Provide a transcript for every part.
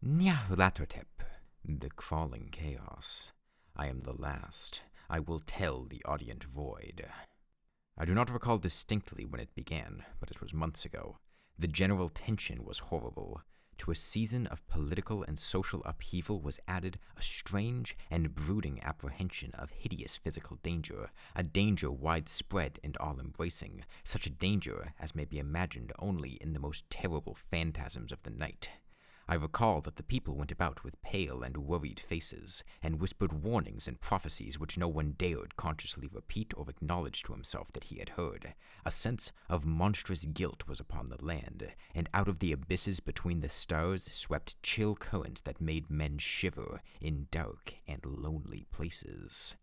Nyarlathotep, the crawling chaos. I am the last. I will tell the audient void. I do not recall distinctly when it began, but it was months ago. The general tension was horrible. To a season of political and social upheaval was added a strange and brooding apprehension of hideous physical danger, a danger widespread and all-embracing, such a danger as may be imagined only in the most terrible phantasms of the night. I recall that the people went about with pale and worried faces, and whispered warnings and prophecies which no one dared consciously repeat or acknowledge to himself that he had heard. A sense of monstrous guilt was upon the land, and out of the abysses between the stars swept chill currents that made men shiver in dark and lonely places.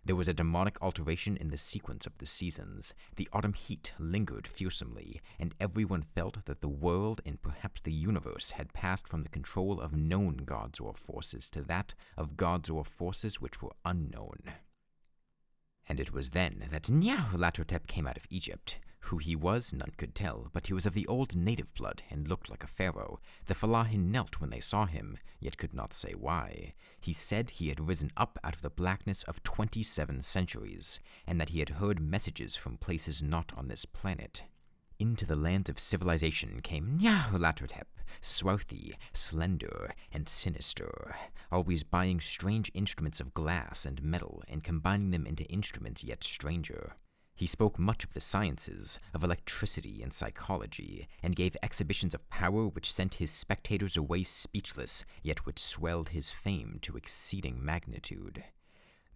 There was a demonic alteration in the sequence of the seasons. The autumn heat lingered fearsomely, and everyone felt that the world and perhaps the universe had passed from the control of known gods or forces to that of gods or forces which were unknown. And it was then that Nyarlathotep came out of Egypt. Who he was, none could tell, but he was of the old native blood and looked like a pharaoh. The Falahin knelt when they saw him, yet could not say why. He said he had risen up out of the blackness of 27 centuries, and that he had heard messages from places not on this planet. Into the lands of civilization came Nyarlathotep, swarthy, slender, and sinister, always buying strange instruments of glass and metal and combining them into instruments yet stranger. He spoke much of the sciences, of electricity and psychology, and gave exhibitions of power which sent his spectators away speechless, yet which swelled his fame to exceeding magnitude.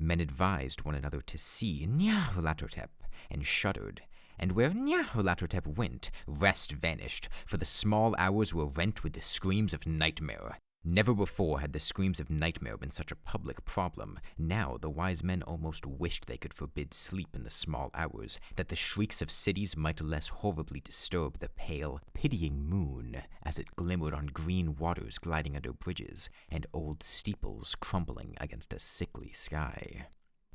Men advised one another to see Nyarlathotep, and shuddered, and where Nyarlathotep went, rest vanished, for the small hours were rent with the screams of nightmare. Never before had the screams of nightmare been such a public problem. Now the wise men almost wished they could forbid sleep in the small hours, that the shrieks of cities might less horribly disturb the pale, pitying moon as it glimmered on green waters gliding under bridges, and old steeples crumbling against a sickly sky.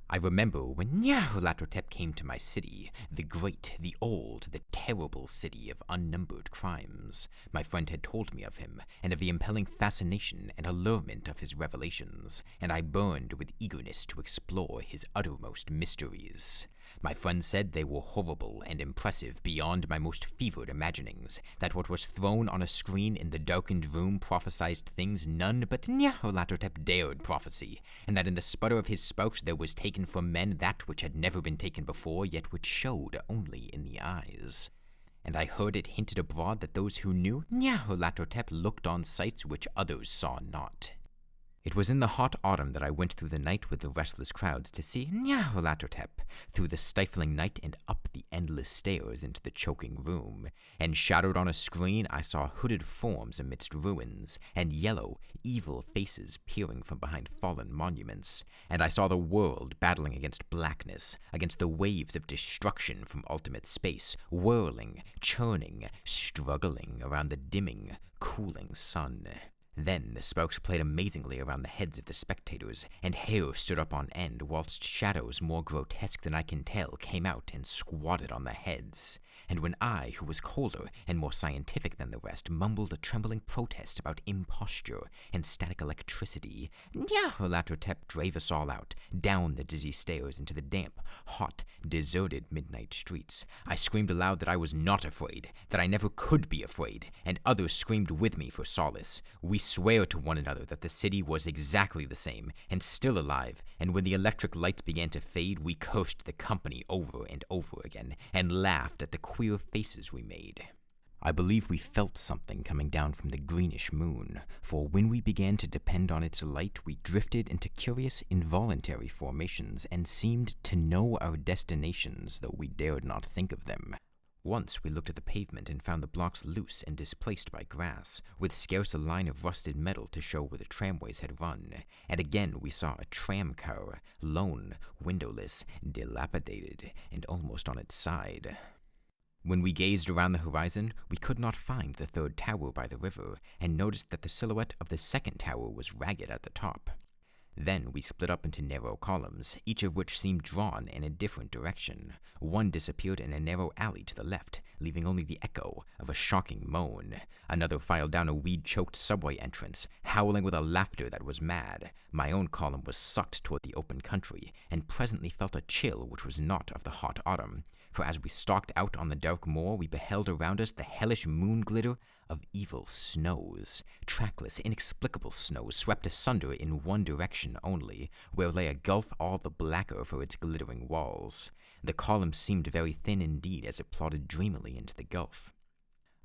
I remember when Nyarlathotep came to my city, the great, the old, the terrible city of unnumbered crimes. My friend had told me of him, and of the impelling fascination and allurement of his revelations, and I burned with eagerness to explore his uttermost mysteries. My friend said they were horrible and impressive beyond my most fevered imaginings, that what was thrown on a screen in the darkened room prophesied things none but Nyarlathotep dared prophesy, and that in the sputter of his spout there was taken from men that which had never been taken before, yet which showed only in the eyes. And I heard it hinted abroad that those who knew Nyarlathotep looked on sights which others saw not. It was in the hot autumn that I went through the night with the restless crowds to see Nyarlathotep, through the stifling night and up the endless stairs into the choking room, and shadowed on a screen I saw hooded forms amidst ruins, and yellow, evil faces peering from behind fallen monuments, and I saw the world battling against blackness, against the waves of destruction from ultimate space, whirling, churning, struggling around the dimming, cooling sun. Then the sparks played amazingly around the heads of the spectators, and hair stood up on end, whilst shadows more grotesque than I can tell came out and squatted on the heads. And when I, who was colder and more scientific than the rest, mumbled a trembling protest about imposture and static electricity, Nyarlathotep drave us all out, down the dizzy stairs into the damp, hot, deserted midnight streets. I screamed aloud that I was not afraid, that I never could be afraid, and others screamed with me for solace. We swear to one another that the city was exactly the same, and still alive, and when the electric lights began to fade, we cursed the company over and over again, and laughed at the queer faces we made. I believe we felt something coming down from the greenish moon, for when we began to depend on its light, we drifted into curious involuntary formations, and seemed to know our destinations, though we dared not think of them. Once we looked at the pavement and found the blocks loose and displaced by grass, with scarce a line of rusted metal to show where the tramways had run, and again we saw a tram car, lone, windowless, dilapidated, and almost on its side. When we gazed around the horizon, we could not find the third tower by the river, and noticed that the silhouette of the second tower was ragged at the top. Then we split up into narrow columns, each of which seemed drawn in a different direction. One disappeared in a narrow alley to the left, leaving only the echo of a shocking moan. Another filed down a weed-choked subway entrance, howling with a laughter that was mad. My own column was sucked toward the open country, and presently felt a chill which was not of the hot autumn. For as we stalked out on the dark moor, we beheld around us the hellish moon glitter of evil snows, trackless, inexplicable snows swept asunder in one direction only, where lay a gulf all the blacker for its glittering walls. The column seemed very thin indeed as it plodded dreamily into the gulf.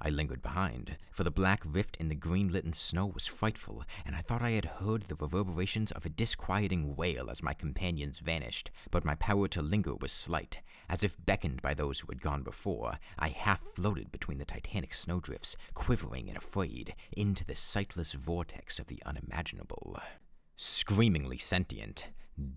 I lingered behind, for the black rift in the green-litten snow was frightful, and I thought I had heard the reverberations of a disquieting wail as my companions vanished, but my power to linger was slight. As if beckoned by those who had gone before, I half-floated between the titanic snowdrifts, quivering and afraid, into the sightless vortex of the unimaginable. Screamingly sentient,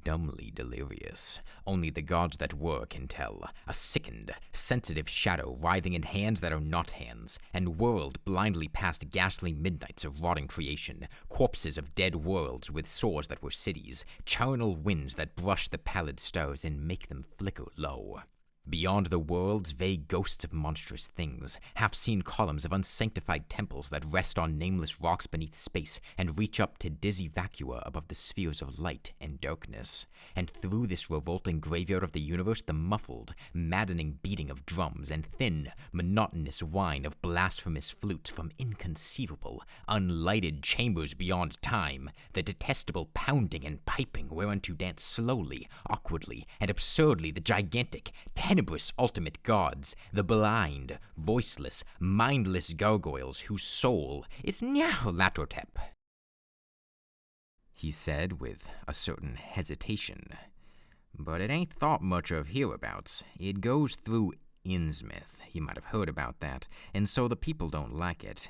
dumbly delirious. Only the gods that were can tell. A sickened, sensitive shadow writhing in hands that are not hands, and whirled blindly past ghastly midnights of rotting creation, corpses of dead worlds with sores that were cities, charnel winds that brush the pallid stars and make them flicker low. Beyond the worlds, vague ghosts of monstrous things, half-seen columns of unsanctified temples that rest on nameless rocks beneath space and reach up to dizzy vacua above the spheres of light and darkness. And through this revolting graveyard of the universe, the muffled, maddening beating of drums and thin, monotonous whine of blasphemous flutes from inconceivable, unlighted chambers beyond time, the detestable pounding and piping whereunto dance slowly, awkwardly, and absurdly the gigantic, tenebrous ultimate gods, the blind, voiceless, mindless gargoyles whose soul is Nyarlathotep, he said with a certain hesitation. But it ain't thought much of hereabouts. It goes through Innsmouth. You might have heard about that, and so the people don't like it.